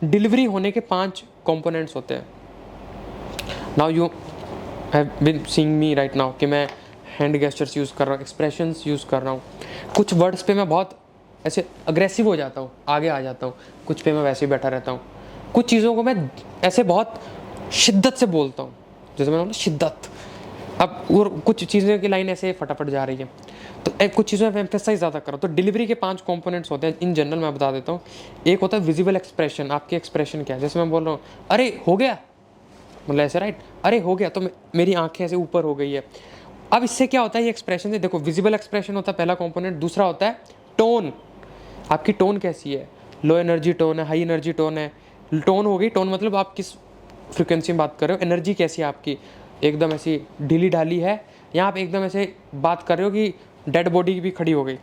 Delivery होने के 5 components होते हैं। Now you have been seeing me right now कि मैं हैंड गेस्चर्स यूज़ कर रहा हूँ, एक्सप्रेशंस यूज़ कर रहा हूँ। कुछ वर्ड्स पे मैं बहुत ऐसे अग्रेसिव हो जाता हूँ, आगे आ जाता हूँ, कुछ पे मैं वैसे ही बैठा रहता हूँ। कुछ चीज़ों को मैं ऐसे बहुत शिद्दत से बोलता हूँ, जैसे मैंने बोला शिद्दत। अब और कुछ चीज़ों की लाइन ऐसे फटाफट जा रही है, तो कुछ चीज़ों में एम्फेसाइज ज़्यादा कर रहा हूँ। तो डिलीवरी के 5 कंपोनेंट्स होते हैं इन जनरल, मैं बता देता हूँ। एक होता है विजिबल एक्सप्रेशन, आपके एक्सप्रेशन क्या है। जैसे मैं बोल रहा हूँ अरे हो गया, मतलब ऐसे राइट, अरे हो गया, तो मेरी आंखें ऐसे ऊपर हो गई है। अब इससे क्या होता है, ये एक्सप्रेशन है, देखो विजिबल एक्सप्रेशन होता है पहला कंपोनेंट। दूसरा होता है टोन, आपकी टोन कैसी है, लो एनर्जी टोन है, हाई एनर्जी टोन है। टोन हो गई, टोन मतलब आप किस फ्रिक्वेंसी में बात कर रहे हो। एनर्जी कैसी है आपकी, एकदम ऐसी ढीली ढाली है, या आप एकदम ऐसे बात कर रहे हो कि डेड बॉडी भी खड़ी हो गई।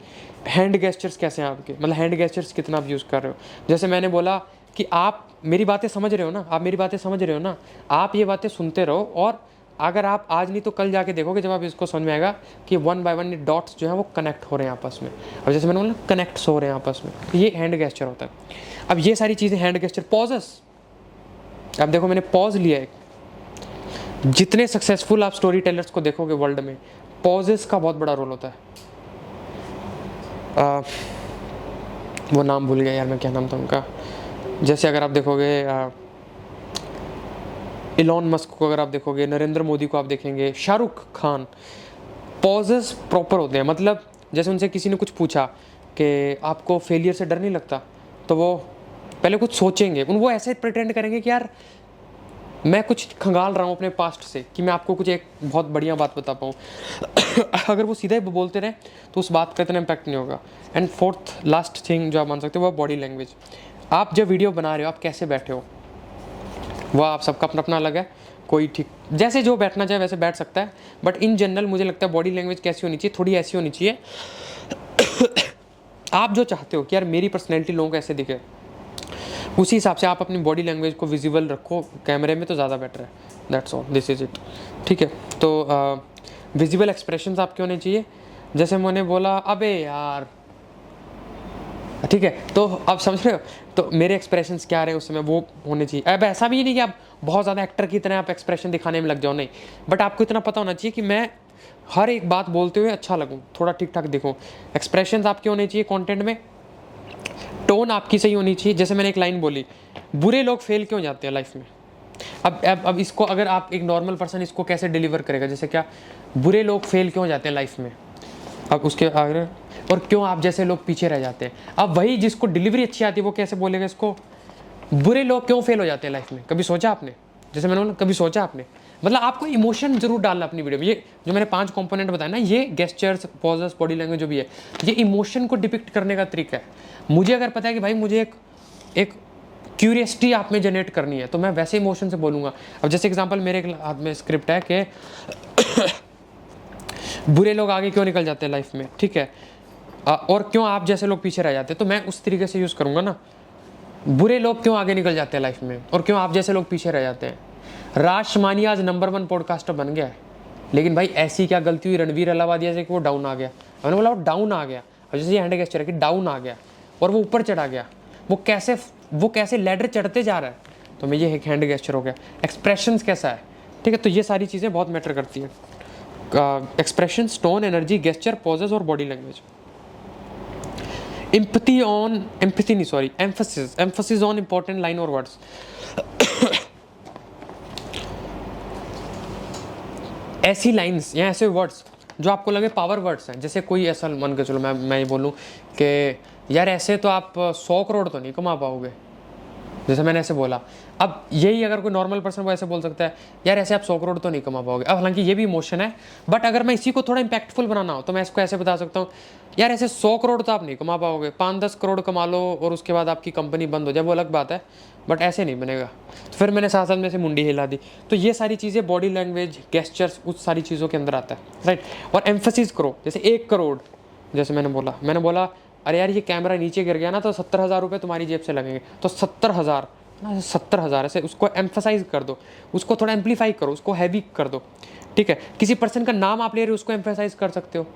हैंड गेस्चर्स कैसे हैं आपके, मतलब हैंड गेस्चर्स कितना आप यूज़ कर रहे हो। जैसे मैंने बोला कि आप मेरी बातें समझ रहे हो ना, आप मेरी बातें समझ रहे हो ना, आप ये बातें सुनते रहो, और अगर आप आज नहीं तो कल जाके देखोगे, जब आप इसको समझ में आएगा कि 1 बाय 1 डॉट्स जो है वो कनेक्ट हो रहे हैं आपस में। अब जैसे मैंने बोला कनेक्ट हो रहे हैं आपस में, तो ये हैंड गेस्चर होता है। अब ये सारी चीज़ें हैंड गेस्चर। पॉजेस, अब देखो मैंने पॉज लिया है। जितने सक्सेसफुल आप स्टोरी टेलर्स को देखोगे वर्ल्ड में, पॉजेस का बहुत बड़ा रोल होता है। वो नाम भूल गया यार मैं, क्या नाम था उनका। जैसे अगर आप देखोगे इलॉन मस्क को, अगर आप देखोगे नरेंद्र मोदी को, आप देखेंगे शाहरुख खान, पॉजेस प्रॉपर होते हैं। मतलब जैसे उनसे किसी ने कुछ पूछा कि आपको फेलियर से डर नहीं लगता, तो वो पहले कुछ सोचेंगे, वो ऐसे प्रिटेंड करेंगे कि यार मैं कुछ खंगाल रहा हूँ अपने पास्ट से, कि मैं आपको कुछ एक बहुत बढ़िया बात बता पाऊँ। अगर वो सीधा ही बोलते रहे तो उस बात का इतना इम्पैक्ट नहीं होगा। एंड फोर्थ लास्ट थिंग जो आप मान सकते हो वो बॉडी लैंग्वेज। आप जब वीडियो बना रहे हो, आप कैसे बैठे हो, वह आप सबका अपना अपना अलग है। कोई ठीक जैसे जो बैठना चाहे वैसे बैठ सकता है, बट इन जनरल मुझे लगता है बॉडी लैंग्वेज कैसी होनी चाहिए, थोड़ी ऐसी होनी चाहिए आप जो चाहते हो कि यार मेरी पर्सनैलिटी लोगों को ऐसे दिखे, उसी हिसाब से आप अपनी बॉडी लैंग्वेज को विजिबल रखो कैमरे में, तो ज़्यादा बेटर है। That's all, this is it. ठीक है, तो विजिबल एक्सप्रेशंस आपके होने चाहिए। जैसे मैंने बोला अबे यार, ठीक है, तो आप समझ रहे हो, तो मेरे एक्सप्रेशंस क्या रहे हैं उस समय, वो होने चाहिए। अब ऐसा भी नहीं कि आप बहुत ज़्यादा एक्टर की तरह आप एक्सप्रेशन दिखाने में लग जाओ, नहीं, बट आपको इतना पता होना चाहिए कि मैं हर एक बात बोलते हुए अच्छा लगूँ, थोड़ा ठीक ठाक दिखूँ। एक्सप्रेशंस आपके होने चाहिए कंटेंट में, टोन आपकी सही होनी चाहिए। जैसे मैंने एक लाइन बोली, बुरे लोग फेल क्यों जाते हैं लाइफ में। अब इसको अगर आप एक नॉर्मल पर्सन इसको कैसे डिलीवर करेगा, जैसे क्या, बुरे लोग फेल क्यों जाते हैं लाइफ में, अब उसके आगे, और क्यों आप जैसे लोग पीछे रह जाते हैं। अब वही जिसको डिलीवरी अच्छी आती है वो कैसे बोलेगा इसको, बुरे लोग क्यों फेल हो जाते हैं लाइफ में। कभी सोचा आपने, जैसे मैंने बोला कभी सोचा आपने, मतलब आपको इमोशन जरूर डालना अपनी वीडियो में। ये जो मैंने 5 कंपोनेंट बताया ना, ये गेस्चर्स, पॉजेस, बॉडी लैंग्वेज जो भी है, ये इमोशन को डिपिक्ट करने का तरीका है। मुझे अगर पता है कि भाई मुझे एक क्यूरियसिटी आप में जनरेट करनी है, तो मैं वैसे इमोशन से बोलूँगा। अब जैसे एग्जांपल, मेरे हाथ में स्क्रिप्ट है कि बुरे लोग आगे क्यों निकल जाते हैं लाइफ में, ठीक है, और क्यों आप जैसे लोग पीछे रह जाते हैं, तो मैं उस तरीके से यूज़ करूँगा ना, बुरे लोग क्यों आगे निकल जाते हैं लाइफ में, और क्यों आप जैसे लोग पीछे रह जाते हैं। राज शमानी आज नंबर 1 पॉडकास्टर बन गया है, लेकिन भाई ऐसी क्या गलती हुई रणवीर अलाहाबादिया से कि वो डाउन आ गया। मैंने बोला वो डाउन आ गया, और जैसे हैंड गेस्चर है कि डाउन आ गया और वो ऊपर चढ़ा गया, वो कैसे लैडर चढ़ते जा रहा है, तो मैं ये एक हैंड गेस्चर हो गया। एक्सप्रेशंस कैसा है, ठीक है, तो ये सारी चीज़ें बहुत मैटर करती हैं। Expressions, tone, energy, gesture, pauses और body language. Emphasis on important line और वर्ड्स। ऐसी लाइन्स या ऐसे वर्ड्स जो आपको लगे पावर वर्ड्स हैं। जैसे कोई ऐसा मन के चलो मैं ये बोलूँ कि यार ऐसे तो आप 100 करोड़ तो नहीं कमा पाओगे, जैसे मैंने ऐसे बोला। अब यही अगर कोई नॉर्मल पर्सन वो ऐसे बोल सकता है, यार ऐसे आप 100 करोड़ तो नहीं कमा पाओगे। अब हालांकि ये भी इमोशन है, बट अगर मैं इसी को थोड़ा इंपैक्टफुल बनाना हो तो मैं इसको ऐसे बता सकता हूँ, यार ऐसे 100 करोड़ तो आप नहीं कमा पाओगे, 5-10 करोड़ कमा लो और उसके बाद आपकी कंपनी बंद हो जाए, वो अलग बात है, बट ऐसे नहीं बनेगा। तो फिर मैंने साथ साथ में से मुंडी हिला दी। तो ये सारी चीज़ें, बॉडी लैंग्वेज, गेस्चर्स, उस सारी चीज़ों के अंदर आता है, राइट। और एम्फेसिस करो, जैसे 1 करोड़, जैसे मैंने बोला अरे यार ये कैमरा नीचे गिर गया ना तो 70,000 रुपये तुम्हारी जेब से लगेंगे, तो 70,000 ना, 70,000 ऐसे उसको एम्फेसाइज कर दो, उसको थोड़ा एम्पलीफाई करो, उसको हैवी कर दो, ठीक है। किसी पर्सन का नाम आप ले रहे हो उसको एम्फेसाइज कर सकते हो,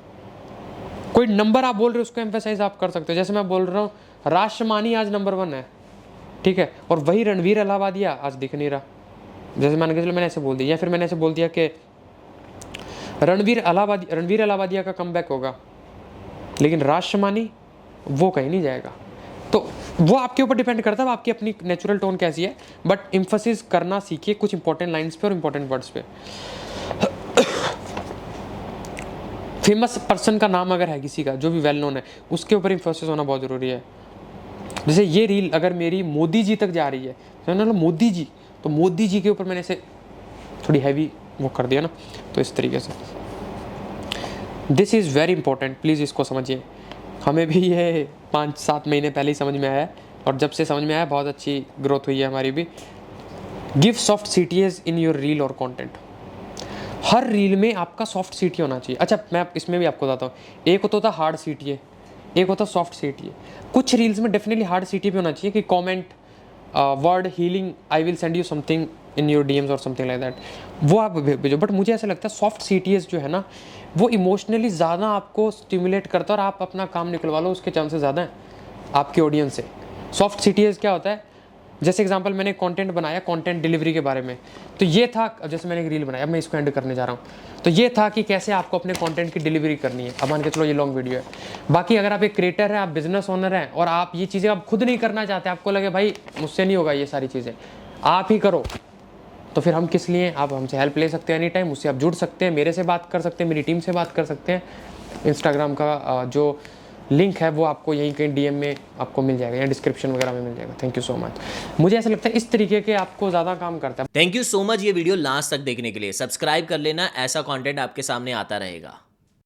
कोई नंबर आप बोल रहे हो उसको एम्फेसाइज आप कर सकते हो। जैसे मैं बोल रहा हूँ राज शमानी आज नंबर 1 है, ठीक है, और वही रणवीर अलाहाबादिया आज दिख नहीं रहा। जैसे मान के चलो मैंने ऐसे बोल दिया, या फिर मैंने ऐसे बोल दिया कि रणवीर अलाहाबादिया का कमबैक होगा, लेकिन राज शमानी वो कहीं नहीं जाएगा। तो वो आपके ऊपर डिपेंड करता है, आपकी अपनी नेचुरल टोन कैसी है, बट इम्फोसिस करना सीखिए कुछ इंपॉर्टेंट लाइंस पे और इंपॉर्टेंट वर्ड्स पे। फेमस पर्सन का नाम अगर है किसी का जो भी वेल नोन है, उसके ऊपर इम्फोसिस होना बहुत ज़रूरी है। जैसे ये रील अगर मेरी मोदी जी तक जा रही है तो ना मोदी जी, तो मोदी जी के ऊपर मैंने ऐसे थोड़ी हैवी वो कर दिया ना, तो इस तरीके से। This is very important, please इसको समझिए। हमें भी ये 5-7 महीने पहले ही समझ में आया, और जब से समझ में आया बहुत अच्छी ग्रोथ हुई है हमारी भी। Give soft CTAs in your reel और कंटेंट। हर रील में आपका सॉफ्ट CTA होना चाहिए। अच्छा, मैं इसमें भी आपको बताता हूँ, एक होता था हार्ड CTA, एक होता सॉफ्ट CTA। कुछ रील्स में डेफिनेटली हार्ड CTA भी होना चाहिए कि comment, word healing, I will send you something in your DMs और समथिंग लाइक दैट, वो आप भेजो। बट मुझे ऐसा लगता है सॉफ्ट CTAs जो है ना, वो इमोशनली ज़्यादा आपको स्टिमुलेट करता है, और आप अपना काम निकलवा लो उसके चांसेस ज़्यादा हैं आपके ऑडियंस से। सॉफ्ट CTAs क्या होता है, जैसे एग्जांपल मैंने कंटेंट बनाया कंटेंट डिलीवरी के बारे में, तो ये था, जैसे मैंने एक रील बनाया, अब मैं इसको एंड करने जा रहा हूँ, तो ये था कि कैसे आपको अपने कंटेंट की डिलीवरी करनी है। अब मान के चलो ये लॉन्ग वीडियो है, बाकी अगर आप एक क्रिएटर हैं, आप बिजनेस ओनर हैं, और आप ये चीज़ें आप खुद नहीं करना चाहते, आपको लगे भाई मुझसे नहीं होगा ये सारी चीज़ें, आप ही करो, तो फिर हम किस लिए, आप हमसे हेल्प ले सकते हैं एनी टाइम, मुझसे आप जुड़ सकते हैं, मेरे से बात कर सकते हैं, मेरी टीम से बात कर सकते हैं। इंस्टाग्राम का जो लिंक है वो आपको यहीं कहीं DM में आपको मिल जाएगा, या डिस्क्रिप्शन वगैरह में मिल जाएगा। Thank you so much. मुझे ऐसा लगता है इस तरीके के आपको ज़्यादा काम करता है। थैंक यू सो मच ये वीडियो लास्ट तक देखने के लिए। सब्सक्राइब कर लेना, ऐसा कंटेंट आपके सामने आता रहेगा।